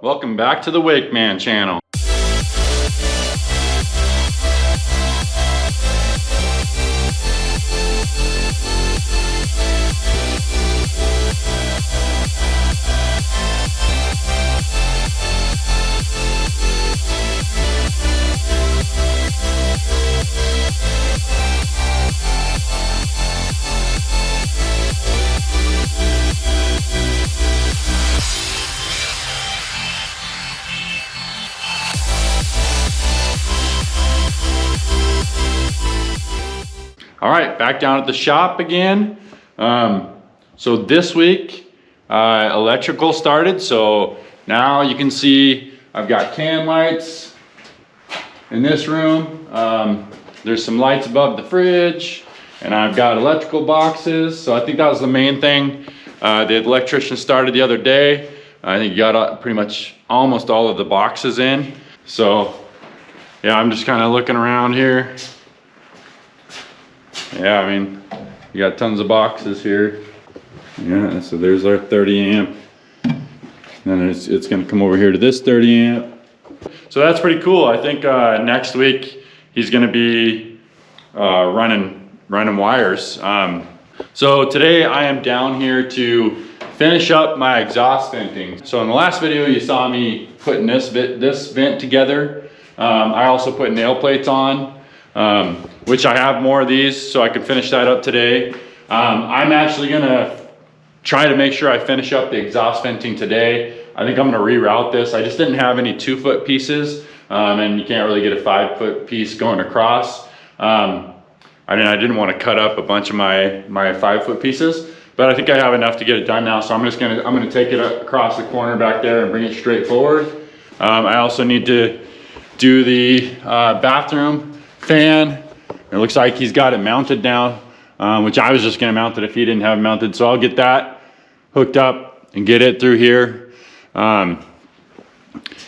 welcome back to the Wake Man channel. All right, back down at the shop again. So this week, electrical started. So now you can see I've got can lights in this room. There's some lights above the fridge, and I've got electrical boxes. So I think that was the main thing. The electrician started the other day. I think he got pretty much almost all of the boxes in. So yeah, I'm just kind of looking around here. Yeah, I mean, you got tons of boxes here. Yeah, so there's our 30 amp. Then it's gonna come over here to this 30 amp. So that's pretty cool. I think next week he's gonna be running wires. So today I am down here to finish up my exhaust venting. So in the last video you saw me putting this vent together. I also put nail plates on. Which I have more of these, so I can finish that up today. I'm actually gonna try to make sure I finish up the exhaust venting today. I think I'm gonna reroute this. I just didn't have any 2-foot pieces, and you can't really get a 5-foot piece going across. I didn't want to cut up a bunch of my 5-foot pieces, but I think I have enough to get it done now. So I'm gonna take it across the corner back there and bring it straight forward. I also need to do the bathroom fan. It looks like he's got it mounted now, which I was just gonna mount it if he didn't have it mounted. So I'll get that hooked up and get it through here. And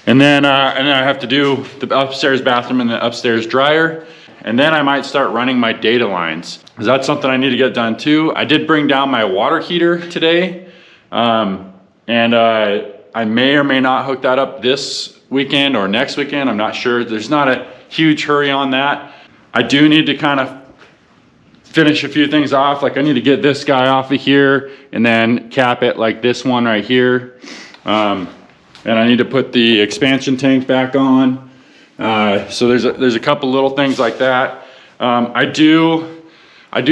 then I have to do the upstairs bathroom and the upstairs dryer. And then I might start running my data lines, because that's something I need to get done too. I did bring down my water heater today. I may or may not hook that up this weekend or next weekend. I'm not sure. There's not a huge hurry on that. I do need to kind of finish a few things off. Like I need to get this guy off of here and then cap it like this one right here. And I need to put the expansion tank back on. So there's a couple little things like that. I do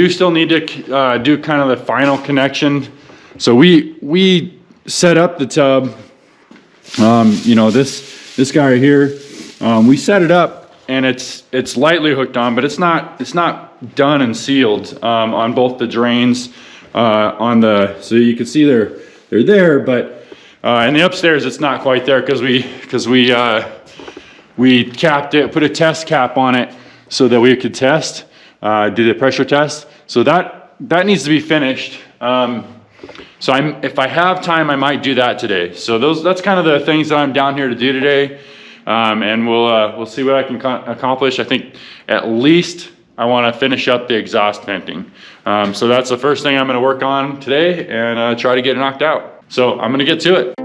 still need to do kind of the final connection. So we set up the tub. You know, this guy right here, we set it up. And it's lightly hooked on, but it's not done and sealed on both the drains so you can see they're there, but in the upstairs it's not quite there because we capped it, put a test cap on it so that we could test, do the pressure test. So that needs to be finished. So if I have time, I might do that today. So that's kind of the things that I'm down here to do today. And we'll see what I can accomplish. I think at least I want to finish up the exhaust venting. So that's the first thing I'm going to work on today and try to get it knocked out. So I'm going to get to it.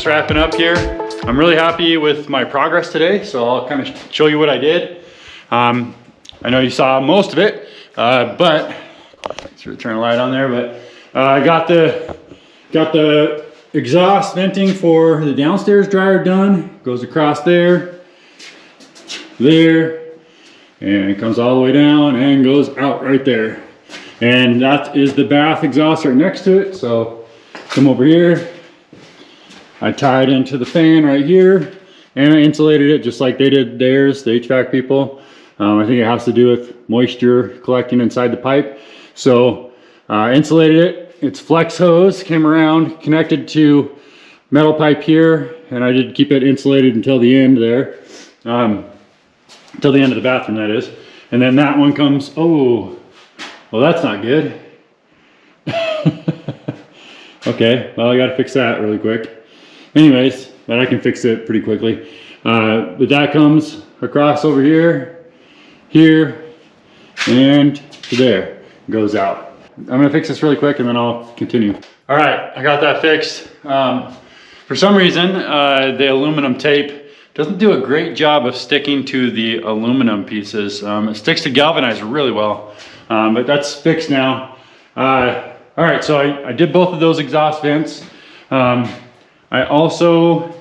just wrapping up here. I'm really happy with my progress today, so I'll kind of show you what I did. I know you saw most of it, but sort of turn the light on there. But I got the exhaust venting for the downstairs dryer done. Goes across there, and it comes all the way down and goes out right there. And that is the bath exhaust right next to it. So come over here. I tied into the fan right here, and I insulated it just like they did theirs, the HVAC people. I think it has to do with moisture collecting inside the pipe. So insulated it. It's flex hose, came around, connected to metal pipe here, and I did keep it insulated until the end there. Until the end of the bathroom, that is. And then that one comes, oh, well, that's not good. Okay, well, I gotta fix that really quick. Anyways, but I can fix it pretty quickly. But that comes across over here, and to there, goes out. I'm gonna fix this really quick and then I'll continue. All right, I got that fixed. For some reason, the aluminum tape doesn't do a great job of sticking to the aluminum pieces. It sticks to galvanized really well, but that's fixed now. All right, so I did both of those exhaust vents. I also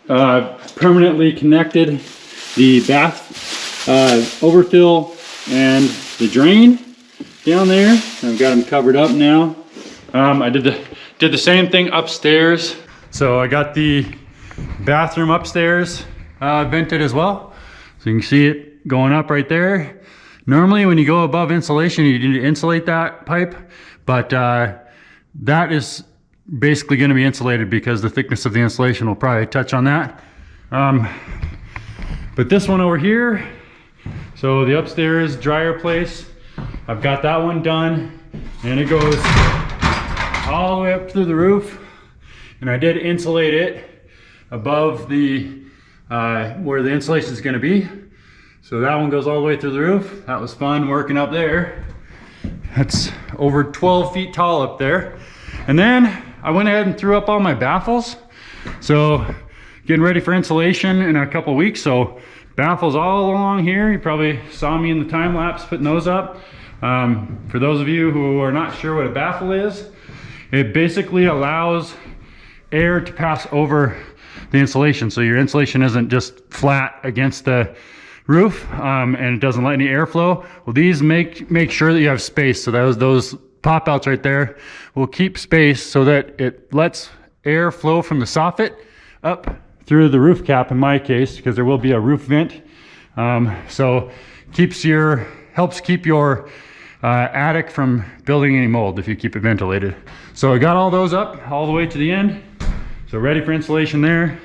permanently connected the bath overfill and the drain down there. I've got them covered up now. I did the same thing upstairs. So I got the bathroom upstairs vented as well. So you can see it going up right there. Normally when you go above insulation, you need to insulate that pipe, but that is basically going to be insulated because the thickness of the insulation will probably touch on that. But this one over here, so the upstairs dryer place, I've got that one done, and it goes all the way up through the roof, and I did insulate it above the where the insulation is going to be. So that one goes all the way through the roof. That was fun working up there. That's over 12 feet tall up there. And then I went ahead and threw up all my baffles. So getting ready for insulation in a couple weeks. So baffles all along here. You probably saw me in the time lapse putting those up. For those of you who are not sure what a baffle is, it basically allows air to pass over the insulation. So your insulation isn't just flat against the roof and it doesn't let any air flow. Well, these make sure that you have space. So those pop outs right there will keep space so that it lets air flow from the soffit up through the roof cap in my case, because there will be a roof vent. So helps keep your attic from building any mold if you keep it ventilated. So I got all those up all the way to the end. So ready for insulation there.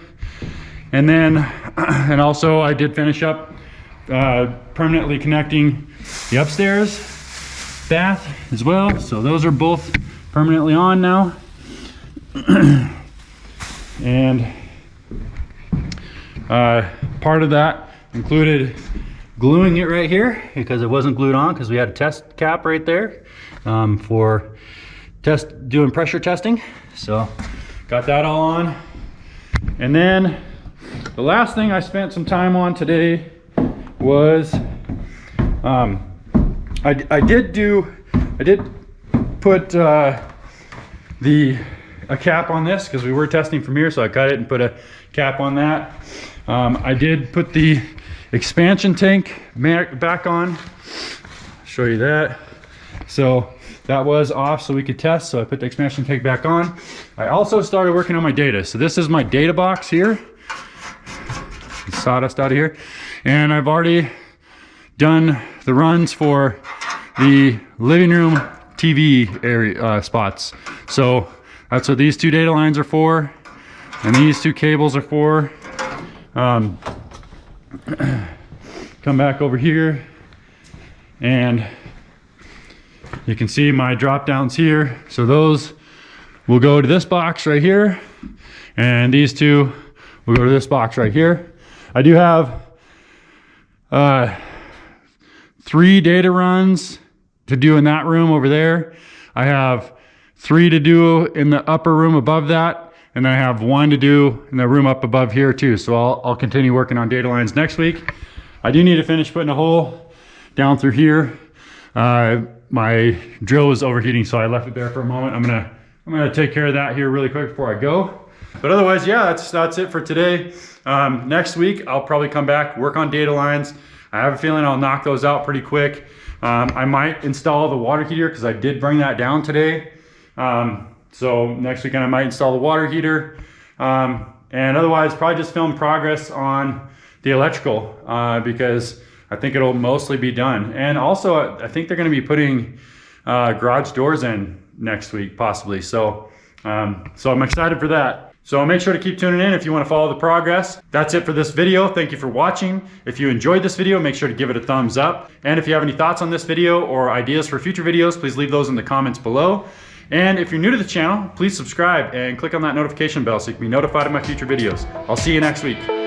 And then, and also I did finish up permanently connecting the upstairs bath as well. So those are both permanently on now. And part of that included gluing it right here because it wasn't glued on because we had a test cap right there for doing pressure testing. So got that all on. And then the last thing I spent some time on today was I did put a cap on this because we were testing from here, so I cut it and put a cap on that. I did put the expansion tank back on. I'll show you that. So that was off so we could test, so I put the expansion tank back on. I also started working on my data. So this is my data box here. Sawdust out of here. And I've already done the runs for the living room TV area spots. So that's what these two data lines are for, and these two cables are for. Come back over here, and you can see my drop downs here. So those will go to this box right here, and these two will go to this box right here. I do have 3 data runs to do in that room over there. I have 3 to do in the upper room above that, And then I have one to do in the room up above here too. So I'll continue working on data lines next week. I do need to finish putting a hole down through here. My drill was overheating, so I left it there for a moment. I'm gonna take care of that here really quick before I go. But otherwise, yeah, that's it for today. Next week, I'll probably come back, work on data lines. I have a feeling I'll knock those out pretty quick. I might install the water heater because I did bring that down today. So next weekend I might install the water heater. And otherwise, probably just film progress on the electrical because I think it'll mostly be done. And also, I think they're gonna be putting garage doors in next week, possibly. So I'm excited for that. So make sure to keep tuning in if you want to follow the progress. That's it for this video. Thank you for watching. If you enjoyed this video, make sure to give it a thumbs up. And if you have any thoughts on this video or ideas for future videos, please leave those in the comments below. And if you're new to the channel, please subscribe and click on that notification bell so you can be notified of my future videos. I'll see you next week.